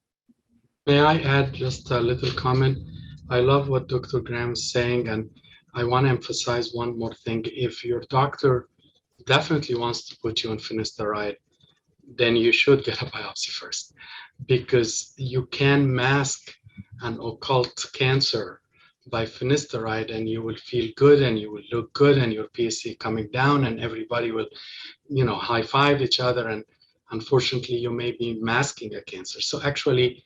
May I add just a little comment? I love what Dr. Graham is saying, and I want to emphasize one more thing. If your doctor definitely wants to put you on finasteride, then you should get a biopsy first, because you can mask an occult cancer by finasteride, and you will feel good and you will look good and your PSA coming down and everybody will, high five each other, and unfortunately you may be masking a cancer. So actually,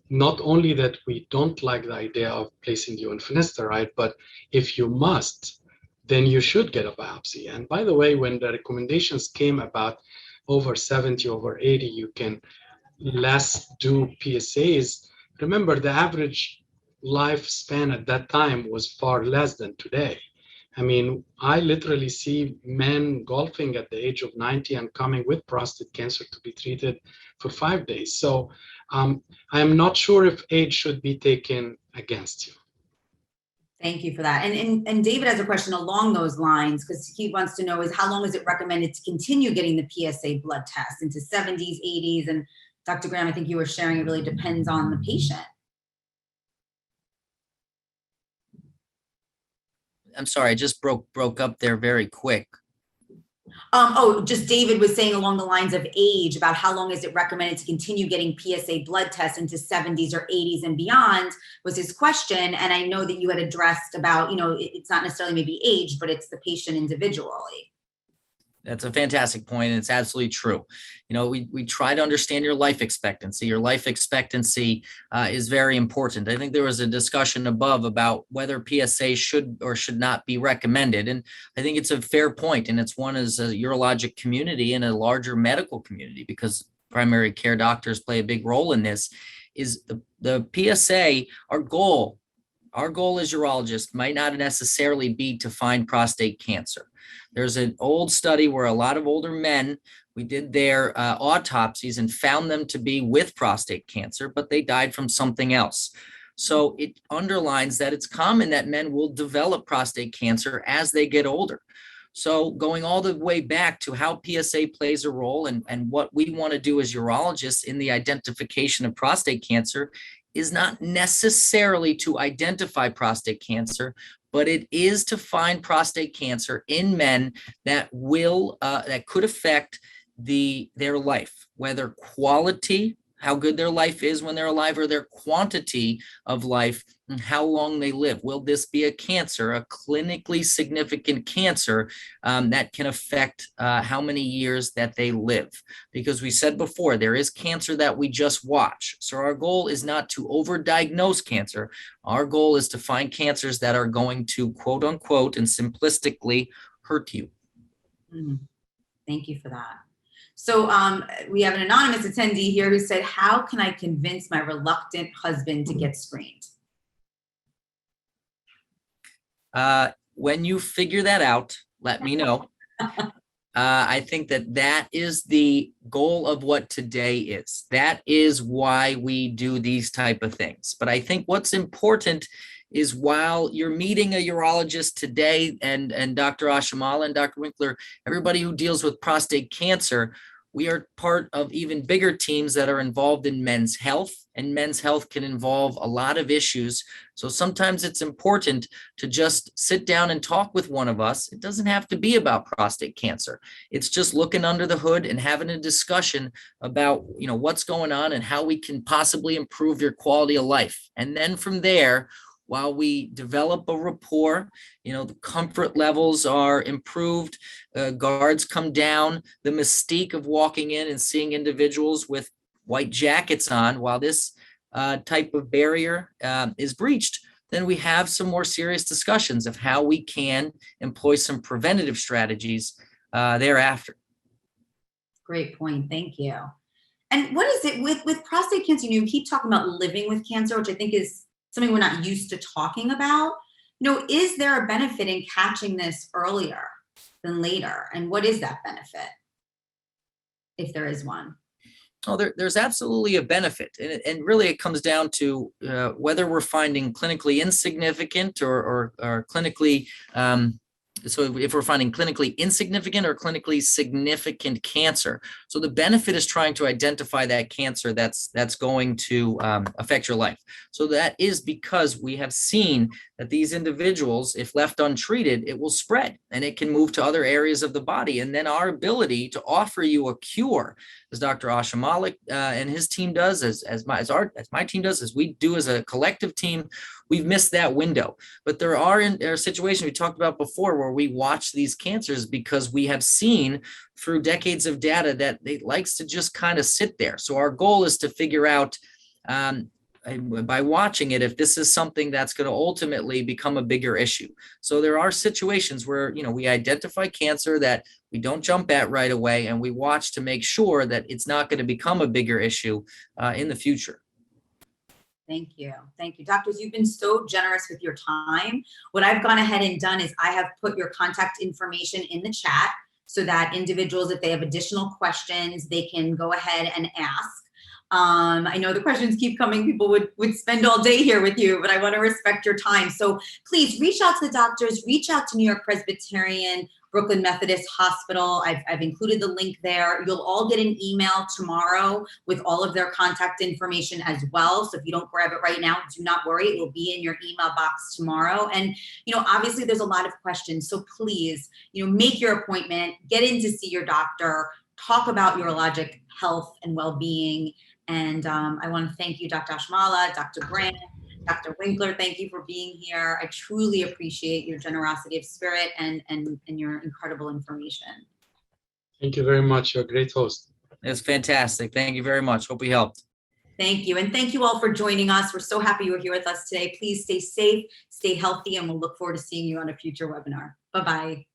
not only that we don't like the idea of placing you on finasteride, but if you must, then you should get a biopsy. And by the way, when the recommendations came about over 70, over 80, you can less do PSAs. Remember, the average lifespan at that time was far less than today. I mean, I literally see men golfing at the age of 90 and coming with prostate cancer to be treated for 5 days. So I am not sure if age should be taken against you. Thank you for that. And David has a question along those lines, because he wants to know is how long is it recommended to continue getting the PSA blood test into 70s, 80s? And Dr. Graham, I think you were sharing it really depends on the patient. I'm sorry, I just broke up there very quick. Just David was saying along the lines of age, about how long is it recommended to continue getting PSA blood tests into 70s or 80s and beyond was his question. And I know that you had addressed about, it's not necessarily maybe age, but it's the patient individually. That's a fantastic point, and it's absolutely true. We try to understand your life expectancy. Your life expectancy is very important. I think there was a discussion above about whether PSA should or should not be recommended, and I think it's a fair point, and it's one as a urologic community and a larger medical community, because primary care doctors play a big role in this, is the PSA, our goal as urologists might not necessarily be to find prostate cancer. There's an old study where a lot of older men, we did their autopsies and found them to be with prostate cancer, but they died from something else. So it underlines that it's common that men will develop prostate cancer as they get older. So going all the way back to how PSA plays a role and what we want to do as urologists in the identification of prostate cancer is not necessarily to identify prostate cancer, but it is to find prostate cancer in men that could affect their life, whether quality, how good their life is when they're alive, or their quantity of life and how long they live. Will this be a cancer, a clinically significant cancer that can affect how many years that they live? Because we said before, there is cancer that we just watch. So our goal is not to overdiagnose cancer. Our goal is to find cancers that are going to, quote unquote, and simplistically hurt you. Thank you for that. So we have an anonymous attendee here who said, how can I convince my reluctant husband to get screened? When you figure that out, let me know. I think that is the goal of what today is. That is why we do these type of things. But I think what's important is while you're meeting a urologist today and Dr. Ashamalla and Dr. Winkler, everybody who deals with prostate cancer, we are part of even bigger teams that are involved in men's health, and men's health can involve a lot of issues. So sometimes it's important to just sit down and talk with one of us. It doesn't have to be about prostate cancer. It's just looking under the hood and having a discussion about, what's going on and how we can possibly improve your quality of life. And then from there, while we develop a rapport, the comfort levels are improved, guards come down, the mystique of walking in and seeing individuals with white jackets on while this type of barrier is breached, then we have some more serious discussions of how we can employ some preventative strategies thereafter. Great point. Thank you. And what is it with prostate cancer? You keep talking about living with cancer, which I think is something we're not used to talking about. Is there a benefit in catching this earlier than later? And what is that benefit, if there is one? Oh, there's absolutely a benefit. And really it comes down to whether we're finding clinically insignificant or clinically, so if we're finding clinically insignificant or clinically significant cancer. So the benefit is trying to identify that cancer that's going to affect your life. So that is because we have seen that these individuals, if left untreated, it will spread and it can move to other areas of the body. And then our ability to offer you a cure, as Dr. Ashamalla and his team does, as my team does, as we do as a collective team, we've missed that window. But there are situations we talked about before where we watch these cancers because we have seen through decades of data that it likes to just kind of sit there. So our goal is to figure out by watching it, if this is something that's going to ultimately become a bigger issue. So there are situations where, we identify cancer that we don't jump at right away, and we watch to make sure that it's not going to become a bigger issue in the future. Thank you. Thank you. Doctors, you've been so generous with your time. What I've gone ahead and done is I have put your contact information in the chat so that individuals, if they have additional questions, they can go ahead and ask. I know the questions keep coming. People would spend all day here with you, but I want to respect your time. So please reach out to the doctors, reach out to New York Presbyterian Brooklyn Methodist Hospital. I've included the link there. You'll all get an email tomorrow with all of their contact information as well. So if you don't grab it right now, do not worry. It will be in your email box tomorrow. And, obviously there's a lot of questions. So please, make your appointment, get in to see your doctor, talk about urologic health and well-being. And I want to thank you, Dr. Ashamalla, Dr. Grant, Dr. Winkler, thank you for being here. I truly appreciate your generosity of spirit and your incredible information. Thank you very much. You're a great host. It's fantastic. Thank you very much. Hope we helped. Thank you. And thank you all for joining us. We're so happy you were here with us today. Please stay safe, stay healthy, and we'll look forward to seeing you on a future webinar. Bye-bye.